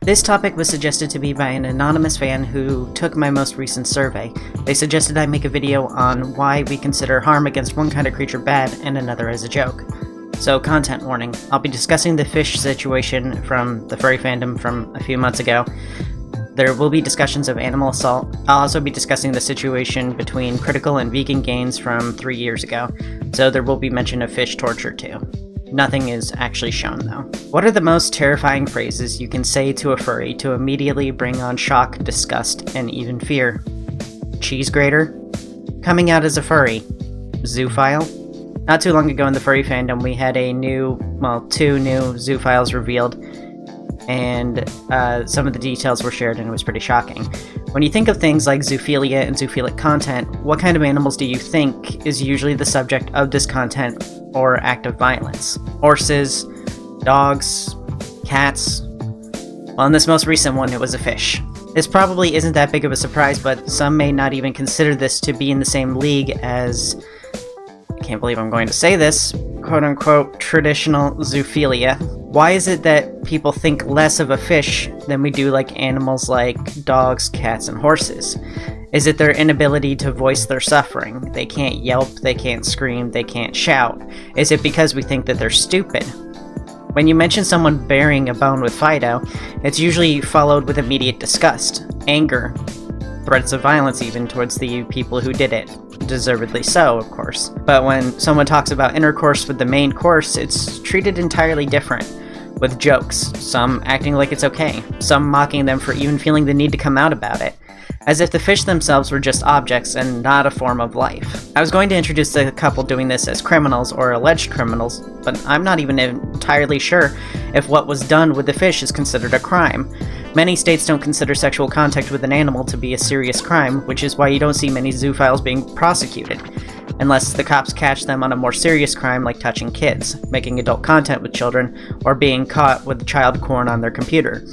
This topic was suggested to me by an anonymous fan who took my most recent survey. They suggested I make a video on why we consider harm against one kind of creature bad and another as a joke. So, content warning. I'll be discussing the fish situation from the furry fandom from a few months ago. There will be discussions of animal assault. I'll also be discussing the situation between critical and vegan gains from 3 years ago, so there will be mention of fish torture too. Nothing is actually shown though. What are the most terrifying phrases you can say to a furry to immediately bring on shock, disgust, and even fear? Cheese grater? Coming out as a furry? Zoophile? Not too long ago in the furry fandom we had two new zoophiles revealed, and some of the details were shared and it was pretty shocking. When you think of things like zoophilia and zoophilic content, what kind of animals do you think is usually the subject of this content or act of violence? Horses, dogs, cats? Well, in this most recent one, it was a fish. This probably isn't that big of a surprise, but some may not even consider this to be in the same league as, I can't believe I'm going to say this, quote-unquote traditional zoophilia. Why is it that people think less of a fish than we do like animals like dogs, cats, and horses? Is it their inability to voice their suffering? They can't yelp, they can't scream, they can't shout. Is it because we think that they're stupid? When you mention someone burying a bone with Fido, it's usually followed with immediate disgust, anger, threats of violence even towards the people who did it. Deservedly so, of course. But when someone talks about intercourse with the main course, it's treated entirely different, with jokes, some acting like it's okay, some mocking them for even feeling the need to come out about it, as if the fish themselves were just objects and not a form of life. I was going to introduce the couple doing this as criminals or alleged criminals, but I'm not even entirely sure if what was done with the fish is considered a crime. Many states don't consider sexual contact with an animal to be a serious crime, which is why you don't see many zoophiles being prosecuted, unless the cops catch them on a more serious crime like touching kids, making adult content with children, or being caught with child porn on their computer.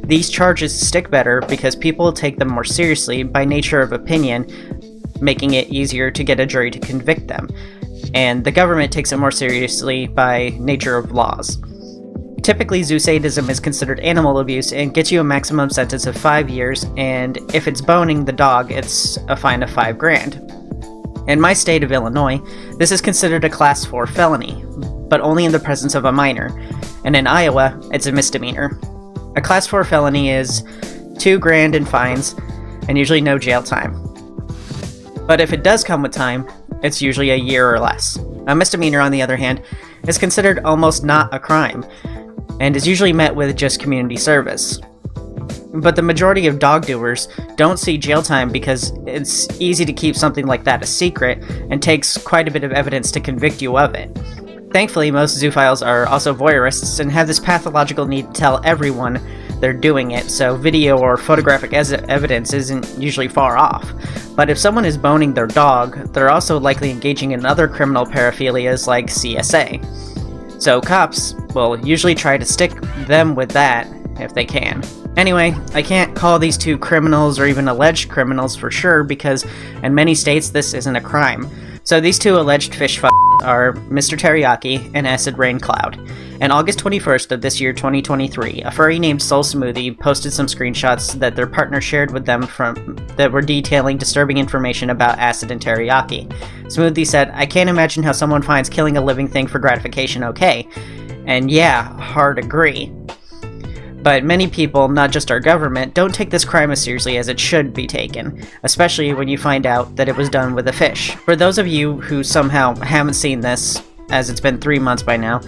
These charges stick better because people take them more seriously by nature of opinion, making it easier to get a jury to convict them, and the government takes it more seriously by nature of laws. Typically, zoosadism is considered animal abuse and gets you a maximum sentence of 5 years, and if it's boning the dog, it's a fine of $5,000. In my state of Illinois, this is considered a Class 4 felony, but only in the presence of a minor, and in Iowa, it's a misdemeanor. A Class 4 felony is $2,000 in fines, and usually no jail time. But if it does come with time, it's usually a year or less. A misdemeanor, on the other hand, is considered almost not a crime, and is usually met with just community service. But the majority of dog doers don't see jail time because it's easy to keep something like that a secret and takes quite a bit of evidence to convict you of it. Thankfully, most zoophiles are also voyeurists and have this pathological need to tell everyone they're doing it, so video or photographic evidence isn't usually far off. But if someone is boning their dog, they're also likely engaging in other criminal paraphilias like CSA. So cops will usually try to stick them with that if they can. Anyway, I can't call these two criminals or even alleged criminals for sure because in many states this isn't a crime. So these two alleged fish are Mr. Teriyaki and Acid Rain Cloud. On August 21st of this year, 2023, a furry named Soul Smoothie posted some screenshots that their partner shared with them that were detailing disturbing information about Acid and Teriyaki. Smoothie said, "I can't imagine how someone finds killing a living thing for gratification okay. And yeah, hard agree. But many people, not just our government, don't take this crime as seriously as it should be taken, especially when you find out that it was done with a fish." For those of you who somehow haven't seen this, as it's been 3 months by now,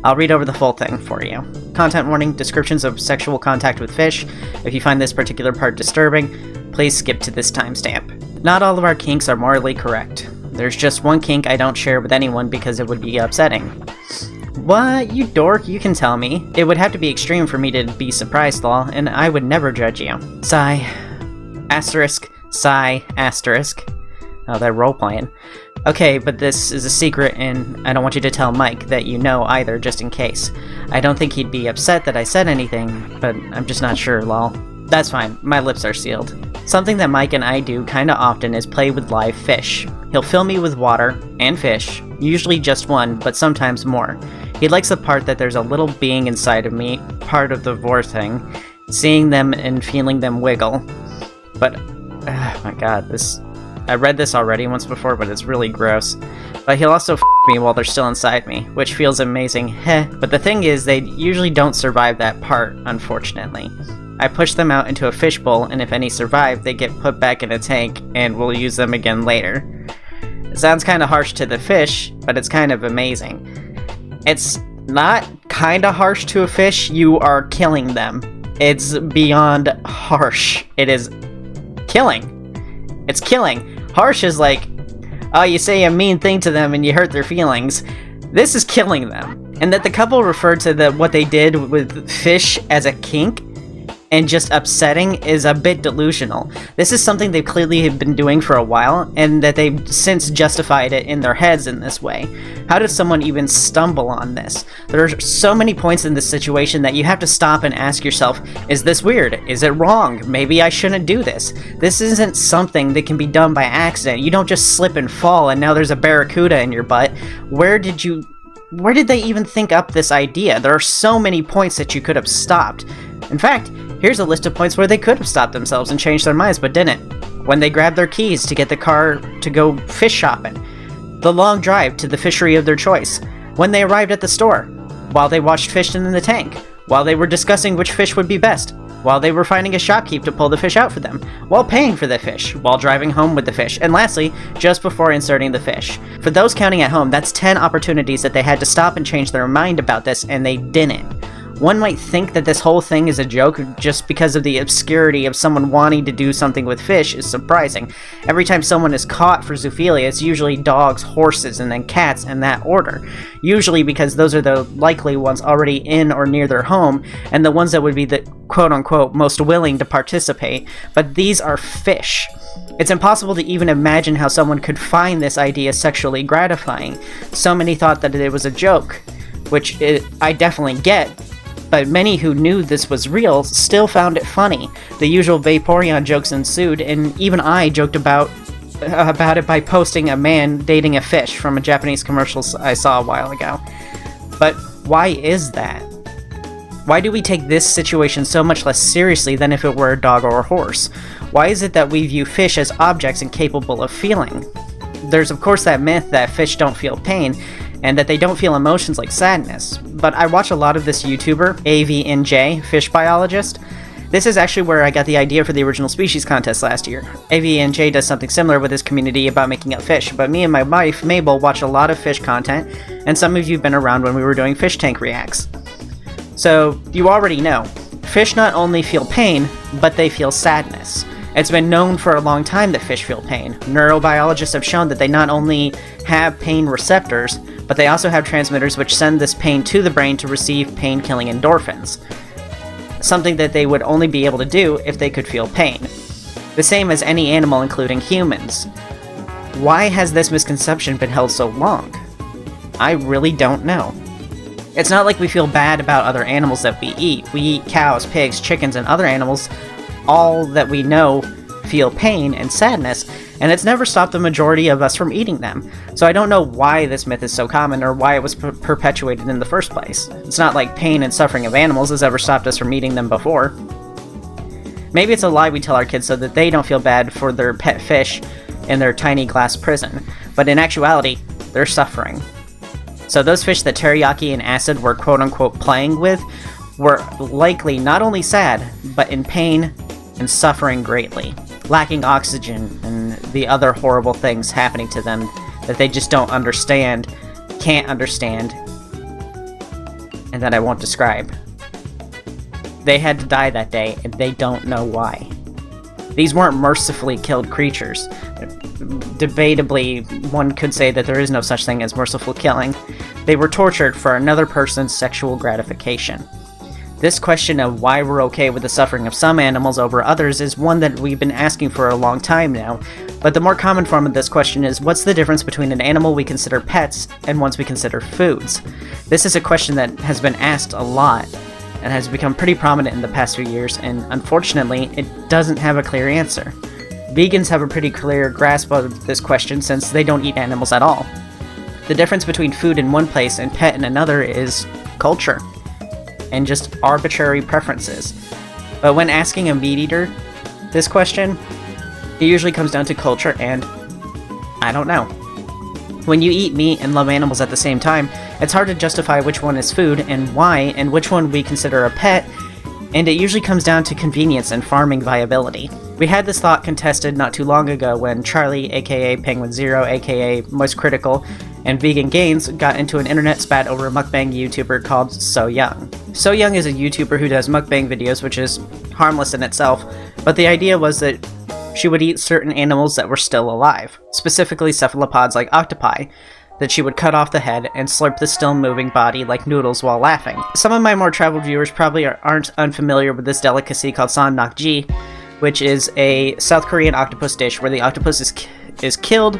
I'll read over the full thing for you. Content warning, descriptions of sexual contact with fish. If you find this particular part disturbing, please skip to this timestamp. Not all of our kinks are morally correct. There's just one kink I don't share with anyone because it would be upsetting. What? You dork, you can tell me. It would have to be extreme for me to be surprised, lol, and I would never judge you. Sigh. Asterisk. Sigh. Asterisk. Oh, they're role-playing. Okay, but this is a secret, and I don't want you to tell Mike that you know either, just in case. I don't think he'd be upset that I said anything, but I'm just not sure, lol. That's fine, my lips are sealed. Something that Mike and I do kinda often is play with live fish. He'll fill me with water and fish, usually just one, but sometimes more. He likes the part that there's a little being inside of me, part of the vor thing, seeing them and feeling them wiggle. But, oh my god, I read this already once before, but it's really gross. But he'll also me while they're still inside me, which feels amazing, heh. But the thing is, they usually don't survive that part, unfortunately. I push them out into a fishbowl, and if any survive, they get put back in a tank, and we'll use them again later. It sounds kinda harsh to the fish, but it's kind of amazing. It's not kinda harsh to a fish, you are killing them. It's beyond harsh. It is killing. It's killing. Harsh is like, oh, you say a mean thing to them and you hurt their feelings. This is killing them. And that the couple referred to what they did with fish as a kink and just upsetting is a bit delusional. This is something they clearly have been doing for a while, and that they've since justified it in their heads in this way. How does someone even stumble on this? There are so many points in this situation that you have to stop and ask yourself, is this weird? Is it wrong? Maybe I shouldn't do this. This isn't something that can be done by accident. You don't just slip and fall and now there's a barracuda in your butt. Where did they even think up this idea? There are so many points that you could have stopped. In fact, here's a list of points where they could have stopped themselves and changed their minds but didn't. When they grabbed their keys to get the car to go fish shopping. The long drive to the fishery of their choice. When they arrived at the store. While they watched fish in the tank. While they were discussing which fish would be best. While they were finding a shopkeep to pull the fish out for them. While paying for the fish. While driving home with the fish. And lastly, just before inserting the fish. For those counting at home, that's 10 opportunities that they had to stop and change their mind about this, and they didn't. One might think that this whole thing is a joke just because of the obscurity of someone wanting to do something with fish is surprising. Every time someone is caught for zoophilia, it's usually dogs, horses, and then cats in that order. Usually because those are the likely ones already in or near their home, and the ones that would be the quote-unquote most willing to participate, but these are fish. It's impossible to even imagine how someone could find this idea sexually gratifying. So many thought that it was a joke, which I definitely get, but many who knew this was real still found it funny. The usual Vaporeon jokes ensued, and even I joked about it by posting a man dating a fish from a Japanese commercial I saw a while ago. But why is that? Why do we take this situation so much less seriously than if it were a dog or a horse? Why is it that we view fish as objects incapable of feeling? There's of course that myth that fish don't feel pain, and that they don't feel emotions like sadness. But I watch a lot of this YouTuber, AVNJ, fish biologist. This is actually where I got the idea for the original species contest last year. AVNJ does something similar with his community about making up fish, but me and my wife, Mabel, watch a lot of fish content, and some of you have been around when we were doing fish tank reacts. So, you already know, fish not only feel pain, but they feel sadness. It's been known for a long time that fish feel pain. Neurobiologists have shown that they not only have pain receptors, but they also have transmitters which send this pain to the brain to receive pain-killing endorphins. Something that they would only be able to do if they could feel pain. The same as any animal, including humans. Why has this misconception been held so long? I really don't know. It's not like we feel bad about other animals that we eat. We eat cows, pigs, chickens, and other animals. All that we know feel pain and sadness, and it's never stopped the majority of us from eating them. So I don't know why this myth is so common or why it was perpetuated in the first place. It's not like pain and suffering of animals has ever stopped us from eating them before. Maybe it's a lie we tell our kids so that they don't feel bad for their pet fish in their tiny glass prison, but in actuality, they're suffering. So those fish that Teriyaki and Acid were quote-unquote playing with were likely not only sad, but in pain and suffering greatly, lacking oxygen and the other horrible things happening to them that they just don't understand, can't understand, and that I won't describe. They had to die that day, and they don't know why. These weren't mercifully killed creatures. Debatably, one could say that there is no such thing as merciful killing. They were tortured for another person's sexual gratification. This question of why we're okay with the suffering of some animals over others is one that we've been asking for a long time now, but the more common form of this question is, what's the difference between an animal we consider pets and ones we consider foods? This is a question that has been asked a lot, and has become pretty prominent in the past few years, and unfortunately, it doesn't have a clear answer. Vegans have a pretty clear grasp of this question since they don't eat animals at all. The difference between food in one place and pet in another is culture, and just arbitrary preferences. But when asking a meat eater this question, it usually comes down to culture and I don't know. When you eat meat and love animals at the same time, it's hard to justify which one is food and why, and which one we consider a pet, and it usually comes down to convenience and farming viability. We had this thought contested not too long ago when Charlie, aka Penguin Zero, aka Moist Critical, and Vegan Gains got into an internet spat over a mukbang YouTuber called So Young. So Young is a YouTuber who does mukbang videos, which is harmless in itself, but the idea was that she would eat certain animals that were still alive, specifically cephalopods like octopi, that she would cut off the head and slurp the still moving body like noodles while laughing. Some of my more traveled viewers probably aren't unfamiliar with this delicacy called san nakji, which is a South Korean octopus dish where the octopus is killed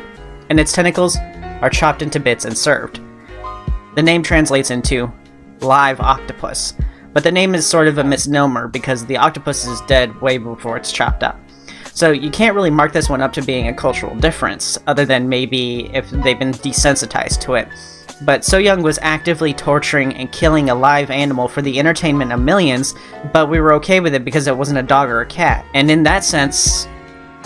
and its tentacles are chopped into bits and served. The name translates into live octopus, but the name is sort of a misnomer because the octopus is dead way before it's chopped up. So you can't really mark this one up to being a cultural difference, other than maybe if they've been desensitized to it. But So Young was actively torturing and killing a live animal for the entertainment of millions, but we were okay with it because it wasn't a dog or a cat. And in that sense,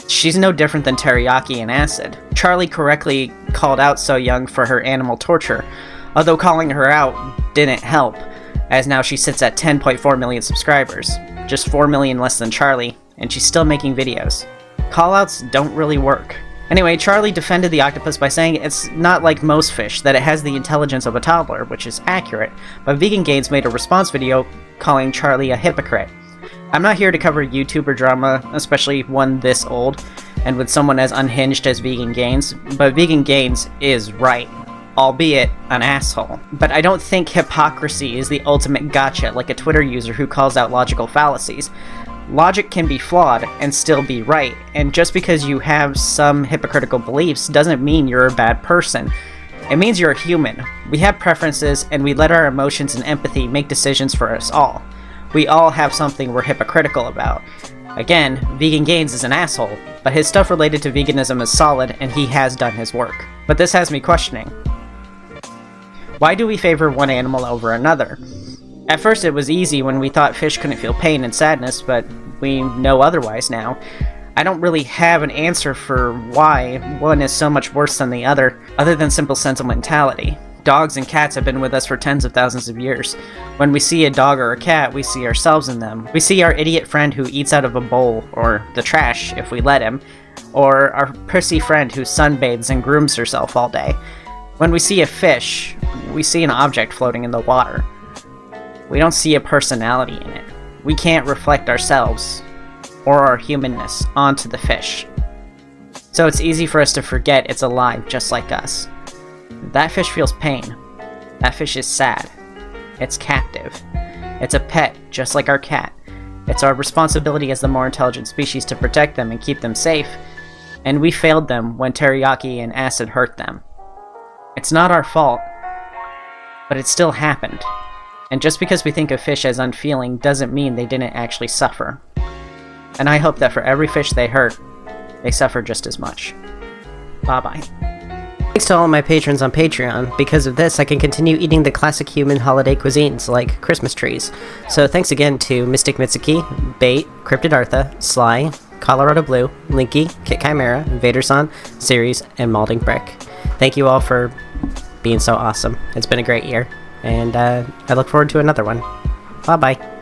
she's no different than teriyaki and acid. Charlie correctly called out So Young for her animal torture, although calling her out didn't help, as now she sits at 10.4 million subscribers, just 4 million less than Charlie, and she's still making videos. Callouts don't really work. Anyway, Charlie defended the octopus by saying it's not like most fish, that it has the intelligence of a toddler, which is accurate, but Vegan Gains made a response video calling Charlie a hypocrite. I'm not here to cover YouTuber drama, especially one this old, and with someone as unhinged as Vegan Gains, but Vegan Gains is right, albeit an asshole. But I don't think hypocrisy is the ultimate gotcha like a Twitter user who calls out logical fallacies. Logic can be flawed and still be right, and just because you have some hypocritical beliefs doesn't mean you're a bad person. It means you're a human. We have preferences, and we let our emotions and empathy make decisions for us all. We all have something we're hypocritical about. Again, Vegan Gains is an asshole, but his stuff related to veganism is solid, and he has done his work. But this has me questioning. Why do we favor one animal over another? At first it was easy when we thought fish couldn't feel pain and sadness, but we know otherwise now. I don't really have an answer for why one is so much worse than the other than simple sentimentality. Dogs and cats have been with us for tens of thousands of years. When we see a dog or a cat, we see ourselves in them. We see our idiot friend who eats out of a bowl, or the trash if we let him, or our prissy friend who sunbathes and grooms herself all day. When we see a fish, we see an object floating in the water. We don't see a personality in it. We can't reflect ourselves or our humanness onto the fish. So it's easy for us to forget it's alive just like us. That fish feels pain. That fish is sad. It's captive. It's a pet just like our cat. It's our responsibility as the more intelligent species to protect them and keep them safe, and we failed them when teriyaki and acid hurt them. It's not our fault, but it still happened. And just because we think of fish as unfeeling doesn't mean they didn't actually suffer. And I hope that for every fish they hurt, they suffer just as much. Bye-bye. Thanks to all of my patrons on Patreon. Because of this, I can continue eating the classic human holiday cuisines, like Christmas trees. So thanks again to Mystic Mitsuki, Bait, Cryptid Artha, Sly, Colorado Blue, Linky, Kit Chimera, Vaderson, Series, and Malding Brick. Thank you all for being so awesome. It's been a great year. And I look forward to another one. Bye-bye.